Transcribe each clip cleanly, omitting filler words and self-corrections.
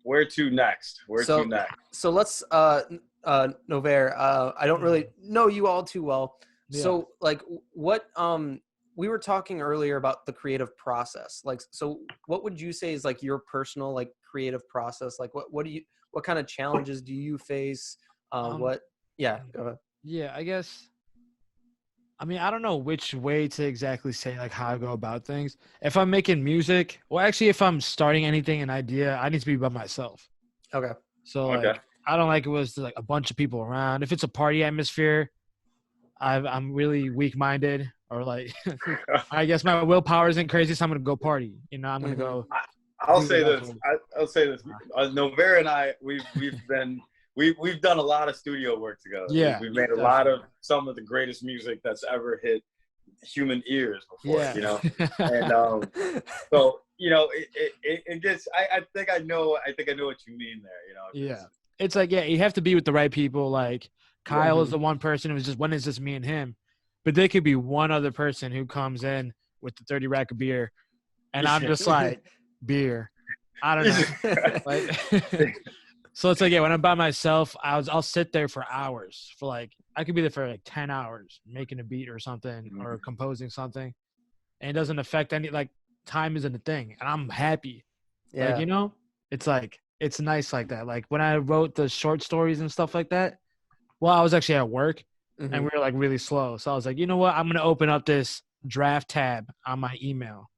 where to next? So let's Novair, I don't really know you all too well. Yeah. So like what we were talking earlier about the creative process. Like so what would you say is like your personal like creative process? Like what kind of challenges do you face? Go ahead. Yeah, I guess. I mean, I don't know which way to exactly say like how I go about things. If I'm making music, well, actually, if I'm starting anything, an idea, I need to be by myself. Okay. So like, I don't like it was like a bunch of people around. If it's a party atmosphere, I'm really weak-minded, or like, I guess my willpower isn't crazy, so I'm gonna go party. You know, I'm gonna go. I'll say this. Novair and I, we've done a lot of studio work together. Yeah, we've made a lot of some of the greatest music that's ever hit human ears before. Yeah. You know, and so you know, it gets. I think I know what you mean there. You know. Yeah, it's like you have to be with the right people. Like Kyle is the one person who's just when it's just me and him, but there could be one other person who comes in with the 30 rack of beer, and I'm just like beer. I don't know. Like, so it's like when I'm by myself, I'll sit there for hours. For like I could be there for like 10 hours making a beat or something or composing something, and it doesn't affect any like time isn't a thing, and I'm happy. Yeah. Like, you know, it's like it's nice like that. Like when I wrote the short stories and stuff like that. Well, I was actually at work and we were like really slow. So I was like, you know what? I'm going to open up this draft tab on my email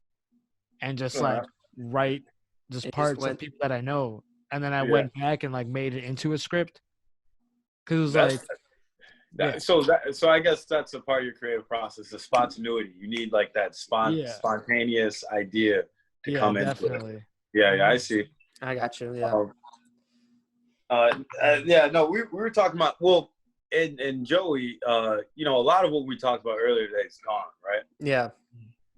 and just like write just parts of people that I know. And then I went back and like made it into a script. Cause it was So I guess that's a part of your creative process, the spontaneity. You need like that spontaneous idea to come into it. Yeah, I see. I got you. Yeah. We were talking about, and Joey, you know, a lot of what we talked about earlier today is gone, right? Yeah.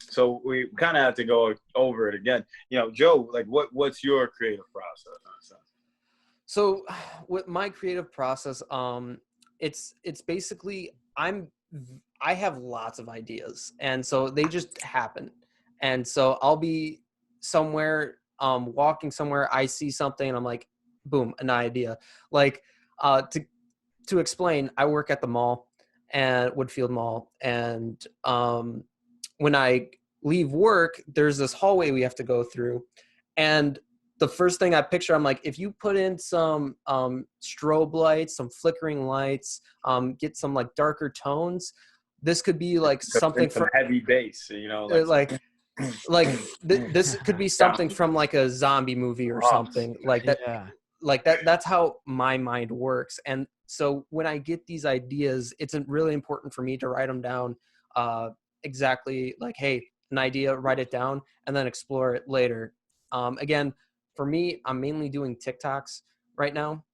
So we kind of have to go over it again. You know, Joe, like what's your creative process? So with my creative process, it's basically I have lots of ideas, and so they just happen. And so I'll be somewhere, walking somewhere, I see something, and I'm like, boom, an idea. Like, to explain, I work at the mall, and Woodfield Mall, and when I leave work, there's this hallway we have to go through, and the first thing I picture, I'm like, if you put in some strobe lights, some flickering lights, get some like darker tones, this could be like something from heavy bass, you know, this could be something from like a zombie movie or something like that. Yeah. Like that's how my mind works. And so when I get these ideas, it's really important for me to write them down, exactly like, hey, an idea, write it down, and then explore it later. Again, for me, I'm mainly doing TikToks right now,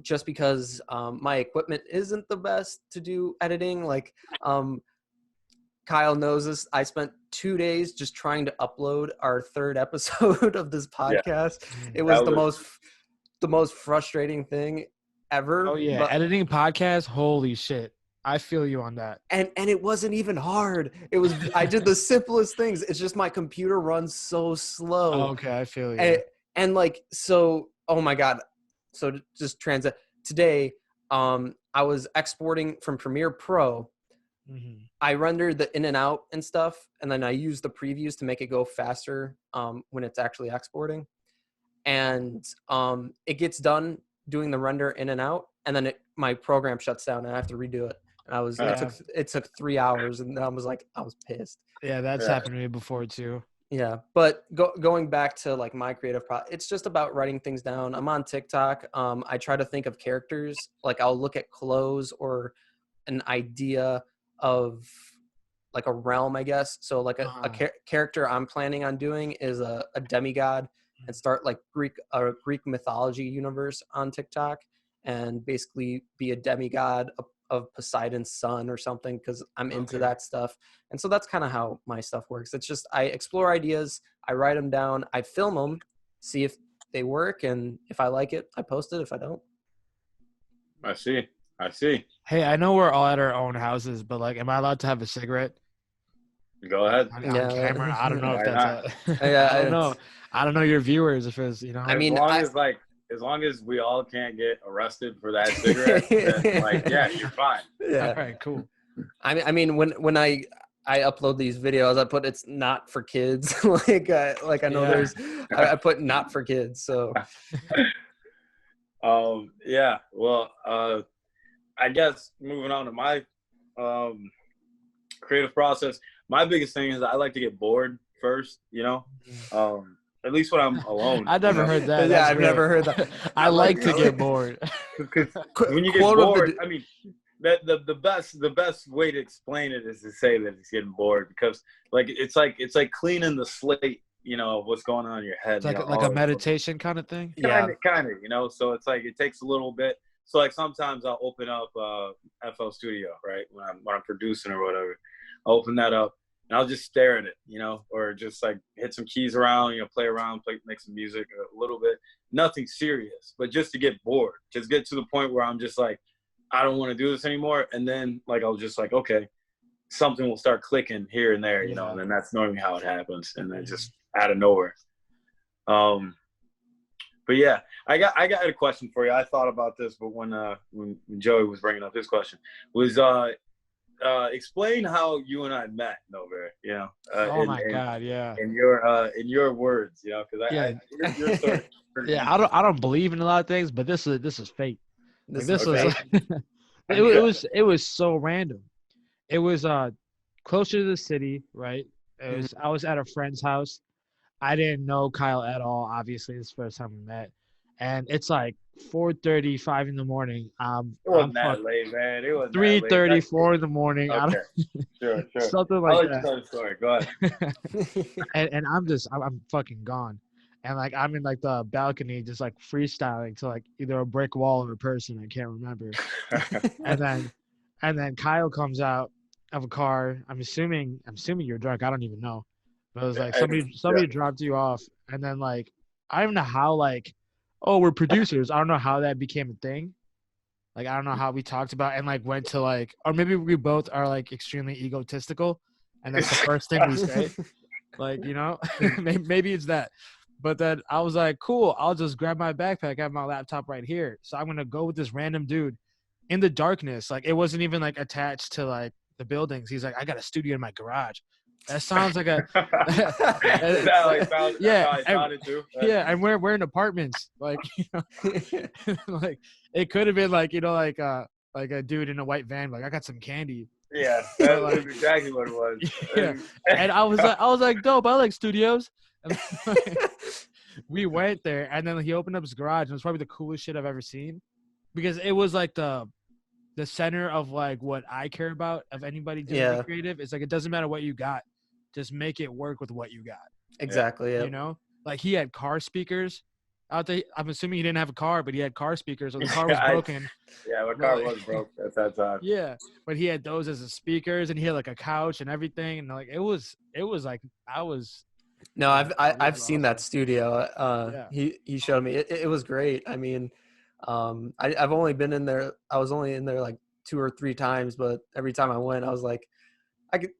just because my equipment isn't the best to do editing. Like, Kyle knows this. I spent 2 days just trying to upload our 3rd episode of this podcast. Yeah. It was the most frustrating thing ever. Oh yeah, editing podcasts, holy shit. I feel you on that. And it wasn't even hard. It was I did the simplest things. It's just my computer runs so slow. Oh, okay, I feel you. And like, so, oh my God. So just transit today, I was exporting from Premiere Pro. I rendered the in and out and stuff, and then I used the previews to make it go faster when it's actually exporting. And it gets done doing the render in and out, and then my program shuts down and I have to redo it. And it took 3 hours, and I was pissed. Yeah, that's happened to me before too. Yeah, but going back to like my creative it's just about writing things down. I'm on TikTok. I try to think of characters. Like I'll look at clothes or an idea of like a realm, I guess. So like a character I'm planning on doing is a demigod, and start like Greek mythology universe on TikTok, and basically be a demigod of Poseidon's son or something, because I'm into that stuff. And so that's kind of how my stuff works. It's just I explore ideas, I write them down, I film them, see if they work, and if I like it, I post it. If I don't, I see. Hey, I know we're all at our own houses, but like, am I allowed to have a cigarette? Go ahead. On camera? I don't know if that's I don't know. I don't know your viewers if it's, I mean, as long as we all can't get arrested for that cigarette, then like, yeah, you're fine. Yeah. All right, cool. I mean, when I upload these videos, I put it's not for kids. like I know there's, I put not for kids. So. Yeah. Well, I guess moving on to my creative process, my biggest thing is I like to get bored first, you know, at least when I'm alone. I never heard that. Yeah, I've never heard that. I like to get bored. Because when you get bored, I mean, the best way to explain it is to say that it's getting bored, because like it's like cleaning the slate, you know, of what's going on in your head. It's like a meditation kind of thing. Kind of, you know. So it's like it takes a little bit. So like sometimes I'll open up FL Studio, right, when I'm producing or whatever. I'll open that up and I'll just stare at it, you know, or just like hit some keys around, you know, play around, make some music a little bit. Nothing serious, but just to get bored, just get to the point where I'm just like, I don't want to do this anymore. And then like I'll just like, okay, something will start clicking here and there, you know, and then that's normally how it happens, and then just out of nowhere. But yeah, I got a question for you. I thought about this, but when Joey was bringing up his question, was explain how you and I met, Novair. You know. God, yeah. In your words, you know, because your story. Yeah, I don't believe in a lot of things, but this is fate. It was so random. It was closer to the city, right? I was at a friend's house. I didn't know Kyle at all. Obviously, this is the first time we met, and it's like 4:35 in the morning. It wasn't that late, man. It was 3:30, 4 in the morning. Okay. Sure. Something like that. I'll tell the story. Go ahead. and I'm fucking gone, and like I'm in like the balcony, just like freestyling to like either a brick wall or a person. I can't remember. and then Kyle comes out of a car. I'm assuming you're drunk. I don't even know. But it was like somebody dropped you off, and then like I don't know how like, oh, we're producers. I don't know how that became a thing. Like I don't know how we talked about and like went to like, or maybe we both are like extremely egotistical, and that's the first thing we say. Like, you know, maybe it's that. But then I was like, cool, I'll just grab my backpack, I have my laptop right here. So I'm gonna go with this random dude in the darkness. Like it wasn't even like attached to like the buildings. He's like, I got a studio in my garage. That sounds like a and we're in apartments, like, you know, like it could have been like, you know, like a dude in a white van, like I got some candy. Yeah, that's like, exactly what it was. Yeah, and I was like, dope. I like studios. And we went there, and then he opened up his garage, and it was probably the coolest shit I've ever seen, because it was like the center of like what I care about of anybody doing creative. It's like it doesn't matter what you got. Just make it work with what you got. Exactly. Yeah. You know, like he had car speakers out there. I'm assuming he didn't have a car, but he had car speakers. So the car was broken. My car was broke at that time. Yeah, but he had those as the speakers, and he had like a couch and everything, and like it was like I was. No, I've seen that studio. He showed me. It was great. I mean, I've only been in there. I was only in there like 2 or 3 times, but every time I went, I was like,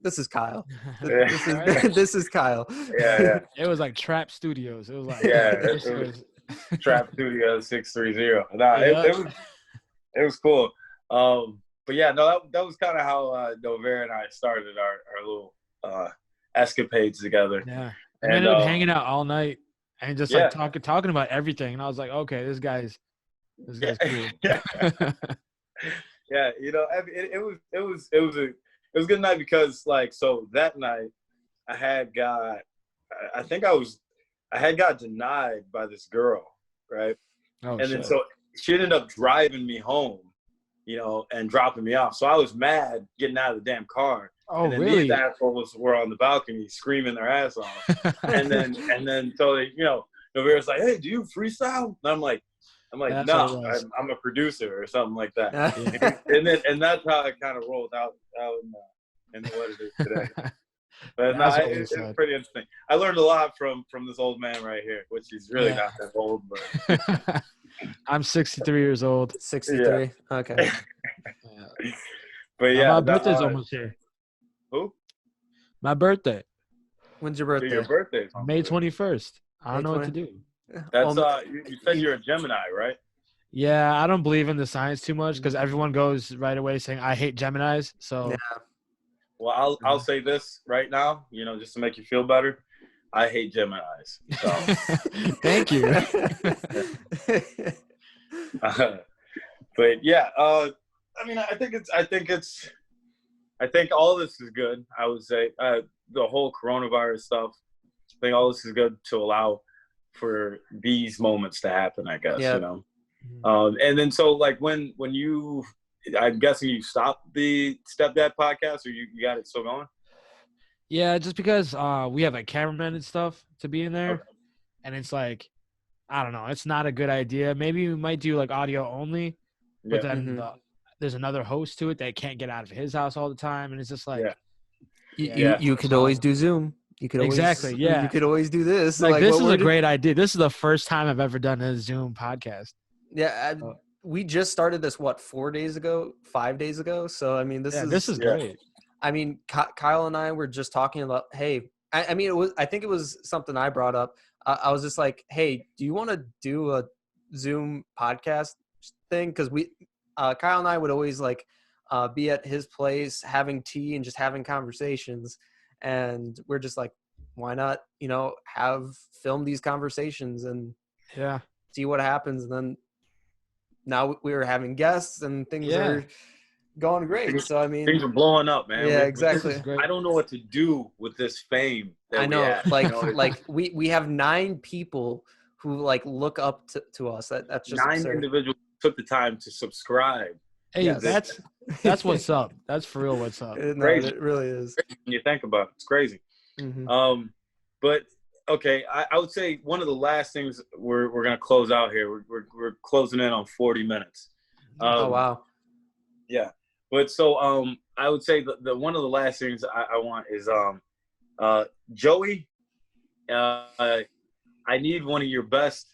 this is Kyle. This is Kyle. Yeah. It was like Trap Studios. It was like it was Trap Studios 630. Nah, it was cool. But yeah, no, that was kind of how Novair and I started our little escapades together. Yeah, and ended up hanging out all night and just like talking about everything. And I was like, okay, this guy's cool. Yeah, you know, it was a good night, because like, so that night I had got denied by this girl, right? Oh, and then so she ended up driving me home, you know, and dropping me off. So I was mad getting out of the damn car. Oh, and then really? These assholes were on the balcony screaming their ass off. and then so they, you know, Novair was like, hey, do you freestyle? And I'm like, no, I'm a producer or something like that. and that's how it kind of rolled out in what it is today. But it's pretty interesting. I learned a lot from this old man right here, which is really not that old. But I'm 63 years old. 63. Yeah. Okay. But yeah, my birthday's almost here. Who? My birthday. When's your birthday? Your birthday? May 21st. I don't know what to do. That's you said you're a Gemini, right? Yeah, I don't believe in the science too much because everyone goes right away saying I hate Geminis. So, Yeah. Well, I'll say this right now, just to make you feel better. I hate Geminis. So, thank you. But yeah, I mean, I think all this is good. I would say the whole coronavirus stuff. I think all this is good to allow for these moments to happen. I guess and then so like when you, I'm guessing you stopped the Stepdad podcast, or you got it still going? Yeah, just because we have a cameraman and stuff to be in there, Okay. and it's like, I don't know, it's not a good idea. Maybe we might do like audio only, but then there's another host to it that can't get out of his house all the time, and it's just like, you could always do Zoom. You could always, you could always do this. Like this is a great idea. This is the first time I've ever done a Zoom podcast. Yeah, we just started this 5 days ago. So I mean, this is great. I mean, Kyle and I were just talking about, hey, I mean, I think it was something I brought up. I was just like, hey, do you want to do a Zoom podcast thing? Because Kyle and I would always like be at his place having tea and just having conversations. And we're just like, why not, film these conversations and see what happens. And then now we were having guests and things are going great. So, I mean, things are blowing up, man. Yeah, exactly. I don't know what to do with this fame that I know. we have. Like we have 9 people who like look up to us. That's just 9 absurd. individuals took the time to subscribe. Hey, that's what's up. That's for real what's up. No, it really is. When you think about it, it's crazy. Mm-hmm. But okay, I would say one of the last things we're gonna close out here. We're closing in on 40 minutes. Oh wow. Yeah, but so I would say the one of the last things I want is Joey. I need one of your best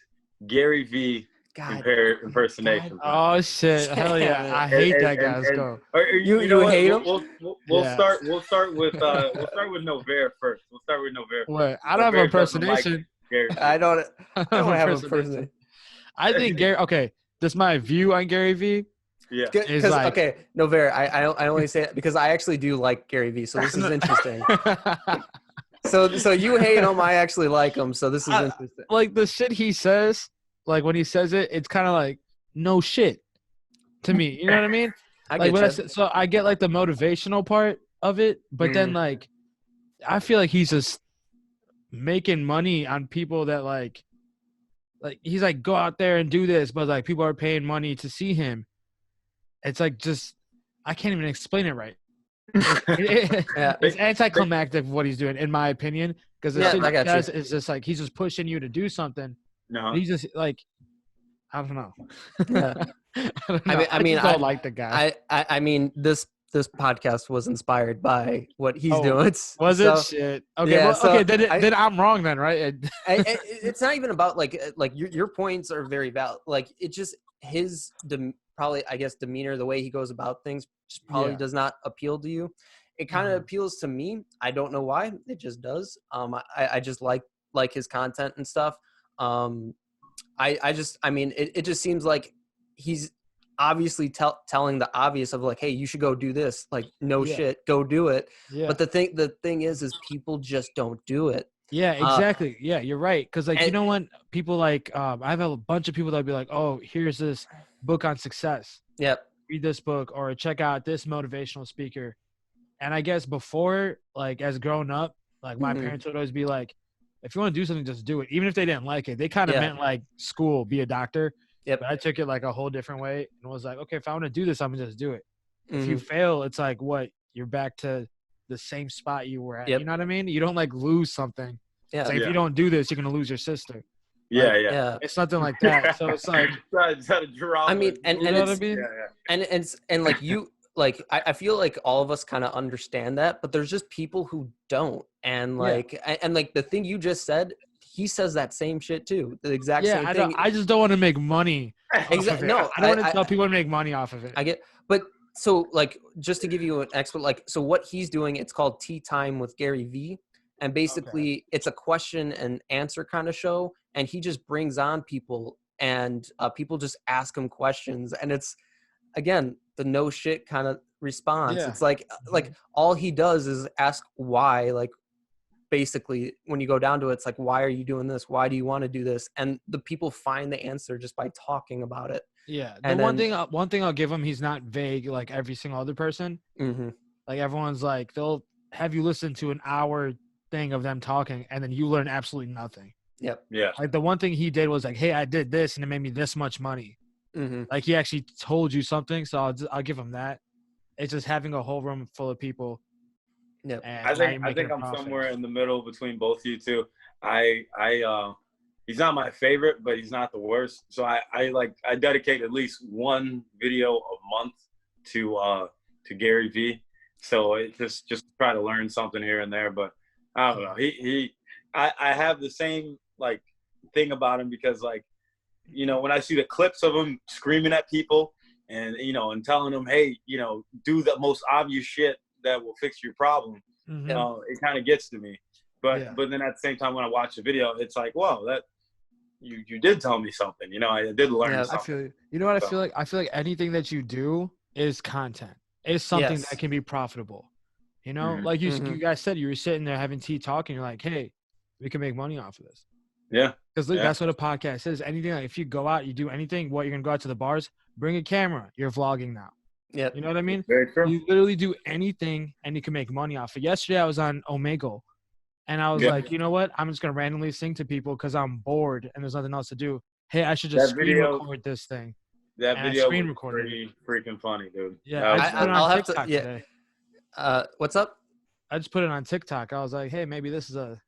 Gary V. impersonation. Oh shit! Hell yeah! I hate that guy. Let's go. You hate him? We'll start with Novair first. We'll start with Novair. What? I don't have an impersonation. I don't have an impersonation. I think Gary. Okay, this is my view on Gary V. Yeah. Because okay, Novair. I only say it because I actually do like Gary V. So this is interesting. So you hate him. I actually like him. So this is interesting. Like the shit he says. Like when he says it, it's kind of like no shit to me. You know what I mean? So I get like the motivational part of it, but then like I feel like he's just making money on people that like he's like go out there and do this, but like people are paying money to see him. It's like just I can't even explain it right. It's anticlimactic what he's doing, in my opinion, because the shit he does is just like he's just pushing you to do something. No, he's just like I don't know. I mean, I don't like the guy. I mean, this podcast was inspired by what he's doing. Was it shit? Okay, then I'm wrong then, right? It's not even about like your points are very valid. Like it's just his probably I guess demeanor, the way he goes about things, just probably does not appeal to you. It kind of appeals to me. I don't know why. It just does. I just like his content and stuff. I mean, it just seems like he's obviously telling the obvious of like, hey, you should go do this. Like, no shit, go do it. Yeah. But the thing is people just don't do it. Yeah, exactly. Yeah, you're right. Because like, you know when people like, I have a bunch of people that'll be like, oh, here's this book on success. Yep. Read this book or check out this motivational speaker. And I guess before, like as growing up, like my parents would always be like, if you want to do something, just do it. Even if they didn't like it. They kind of meant like school, be a doctor. Yep. But I took it like a whole different way and was like, okay, if I want to do this, I'm going to just do it. If you fail, it's like, what? You're back to the same spot you were at. Yep. You know what I mean? You don't like lose something. Yeah. It's like, if you don't do this, you're going to lose your sister. Yeah. It's something like that. So it's like, I mean, and you know what I mean? And like you, like, I feel like all of us kind of understand that, but there's just people who don't. And like, and like the thing you just said, he says that same shit too. The exact same thing. I just don't want to make money. Exactly. No, I don't want to tell people to make money off of it. I get, but so like, just to give you an expert, like, so what he's doing, it's called Tea Time with Gary V. and basically it's a question and answer kind of show, and he just brings on people, and people just ask him questions, and it's, again, the no shit kind of response. Yeah. It's like all he does is ask why, like, basically when you go down to it, it's like, why are you doing this? Why do you want to do this? And the people find the answer just by talking about it. Yeah. And one thing I'll give him, he's not vague like every single other person. Mm-hmm. Like everyone's like, they'll have you listen to an hour thing of them talking, and then you learn absolutely nothing. Yep. Yeah. Like the one thing he did was like, hey, I did this and it made me this much money. Mm-hmm. Like he actually told you something, so I'll give him that. It's just having a whole room full of people. Yep. I think I'm somewhere in the middle between both of you two. He's not my favorite, but he's not the worst. So I dedicate at least one video a month to Gary V. So it just try to learn something here and there. But I don't know. I have the same like thing about him, because like, you know, when I see the clips of him screaming at people and, you know, and telling them, hey, you know, do the most obvious shit that will fix your problem, Mm-hmm. it kind of gets to me. But then at the same time, when I watch the video, it's like, whoa, that you did tell me something. You know, I did learn something. I feel you. You know what I feel like? I feel like anything that you do is content. It's something that can be profitable. You know, like you guys said, you were sitting there having tea talking. You're like, hey, we can make money off of this. Yeah. Because that's what a podcast is. Anything, like if you go out, you do anything, you're going to go out to the bars, bring a camera. You're vlogging now. Yeah. You know what I mean? Very true. You literally do anything and you can make money off it. Yesterday I was on Omegle and I was like, you know what? I'm just going to randomly sing to people because I'm bored and there's nothing else to do. Hey, I should just screen record this thing. That and video was pretty freaking funny, dude. Yeah. I just put it on TikTok today. What's up? I just put it on TikTok. I was like, hey, maybe this is a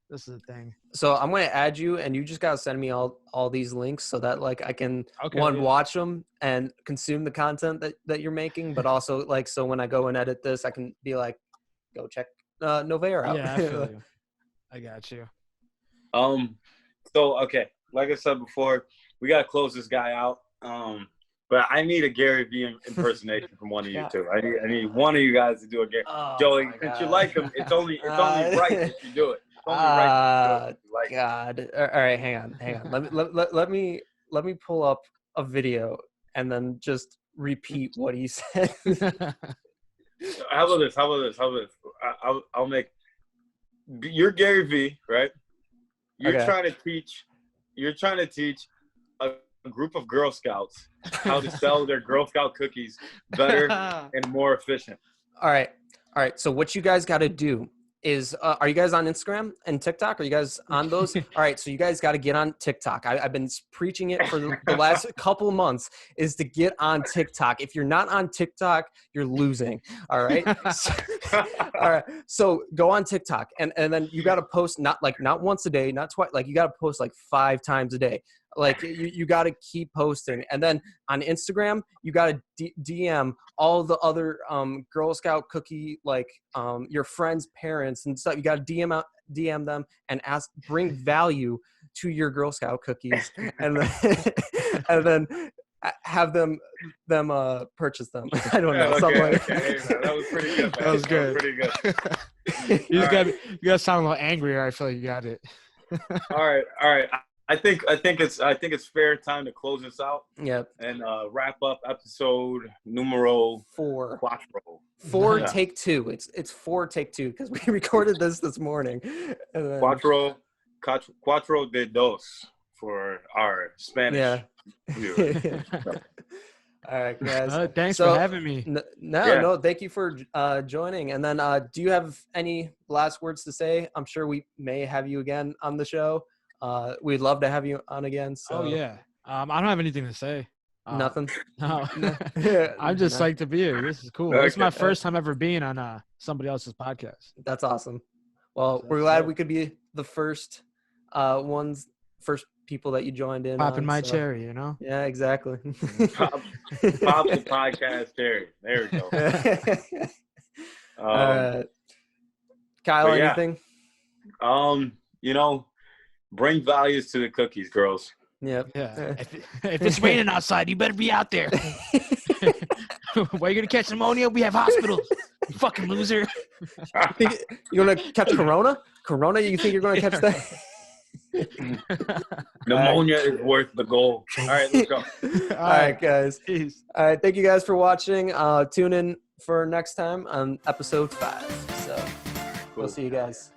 thing. So I'm going to add you, and you just got to send me all these links so that like I can watch them and consume the content that you're making, but also like, so when I go and edit this, I can be like, go check Novair out. Yeah, I feel you. I got you. So, okay. Like I said before, we got to close this guy out. But I need a Gary V impersonation from one of you two. I need one of you guys to do a Gary. Joey, since you like him, it's only right that you do it. It's only right that you do it. Like God. All right, hang on. Let me pull up a video and then just repeat what he said. How about this? I'll make. You're Gary V, right? You're trying to teach a group of Girl Scouts how to sell their Girl Scout cookies better and more efficient. All right. So what you guys got to do is, are you guys on Instagram and TikTok? Are you guys on those? All right. So you guys got to get on TikTok. I've been preaching it for the last couple months, is to get on TikTok. If you're not on TikTok, you're losing. All right. All right. So go on TikTok and then you got to post not once a day, not twice. Like you got to post like 5 times a day. Like you got to keep posting. And then on Instagram, you got to DM all the other Girl Scout cookie, like your friends' parents and stuff. You got to DM them and bring value to your Girl Scout cookies, and then have them purchase them. I don't know. That was pretty good. That was good. Pretty good. You guys sound a little angrier. I feel like you got it. All right. I think it's fair time to close this out. Yep. And wrap up episode numero 4. Quattro. Take 2. It's 4 take 2 because we recorded this morning. And then, Quattro de dos for our Spanish viewers. All right, guys. Thanks for having me. No, thank you for joining. And then do you have any last words to say? I'm sure we may have you again on the show. We'd love to have you on again. So. Oh yeah. I don't have anything to say. Nothing. No. I'm just psyched to be here. This is cool. Okay. This is my first time ever being on somebody else's podcast. That's awesome. Well, we're glad we could be the first people that you joined in. Popping my cherry, you know? Yeah, exactly. Pop the podcast cherry. There we go. Kyle, anything? Bring values to the cookies, girls. Yep. Yeah. If it's raining outside, you better be out there. Where you gonna catch pneumonia? We have hospitals. You fucking loser. You gonna catch corona? Corona, you think you're going to catch that? Pneumonia is worth the goal. All right, let's go. All right, guys. Peace. All right, thank you guys for watching. Tune in for next time on episode 5. So we'll see you guys.